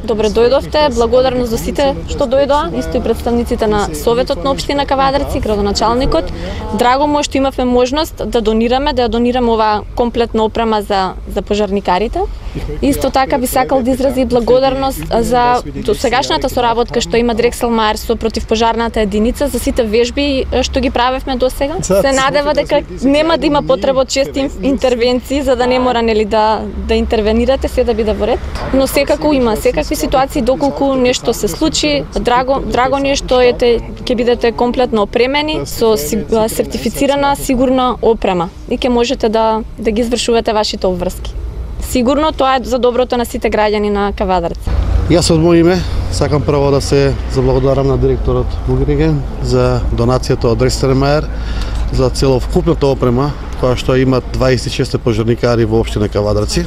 добре дојдовте, благодарност за сите што дојдоа, исто и представниците на Советот на општина Кавадарци, градоначалникот. Драго му е што имавме можност да донираме оваа комплетна опрема за пожарникарите. Исто така би сакал да изрази благодарност за досегашната соработка што има Дрексел Мајер со противпожарната единица, за сите вежби што ги правевме досега. Се надева дека нема да има потреба од чести интервенции, за да не мора да интервенирате, се да биде во ред. Но секако има секакви ситуации, доколку нешто се случи, драго ни е што ќе бидете комплетно опремени со сертифицирана сигурна опрема и ќе можете да ги извршувате вашите обврски. Сигурно тоа е за доброто на сите граѓани на Кавадарци. Јас од моје име сакам прво да се заблагодарам на директорот Мугриген за донацијата од Дрексел Мајер за целокупната опрема која што имат 26 пожарникари во општина Кавадарци.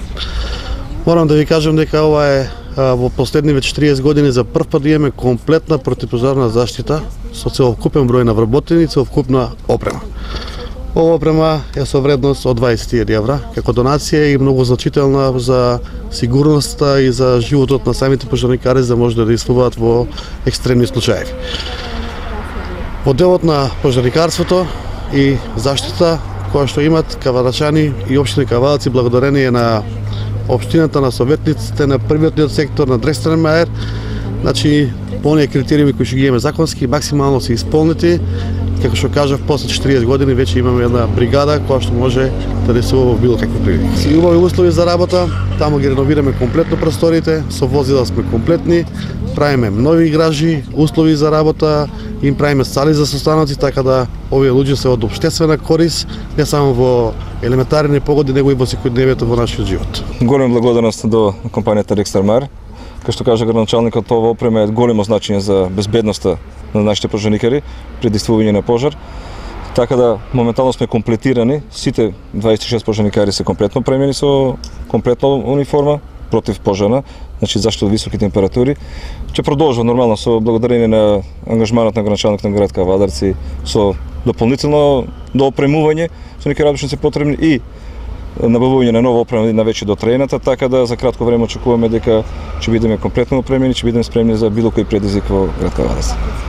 Морам да ви кажам дека ова е во последниве 40 години за прв пат имаме комплетна противпожарна заштита со целокупен број на вработени и целокупна опрема. Ова опрема е со вредност од 20.000 евра како донација и многу значителна за сигурноста и за животот на самите пожарникари за да може да действуваат во екстремни случаи. Во делот на пожарникарството и заштита која што имат кавадарчани и општина Кавадарци благодарение на општината, на советниците, на приватниот сектор, на Дрексел Мајер, значи оние критериуми кои што ги имаме законски максимално се исполнети. Како што кажав, после 40 години веќе имаме една бригада која што може да действува во било какви прилики. И убави услови за работа, таму ги реновираме комплетно просториите, со возила сме комплетни, правиме нови гражи, услови за работа, им правиме сали за состаноци, така да овие луѓе се од општествена корис, не само во елементарни погоди, него и во секојдневието во нашиот живот. Голема благодарност до компанијата Дрексел Мајер. Како што кажа градоначалникот, ова опрема е големо значење за безбедноста на нашите пожарникари при действување на пожар. Така да моментално сме комплетирани, сите 26 пожарникари се комплетно опремени со комплетна униформа против пожарна, значи заштита од високи температури. Ќе продолжува нормално со благодарение на ангажманот на градоначалникот на град Кавадарци со дополнително доопремување со неки радушници потребни и набавување на нова опрема на веќе дотрената, така да за кратко време очекуваме дека ќе бидеме комплетно опремени, ќе бидеме спремни за било кој предизвик во град Кавадарци.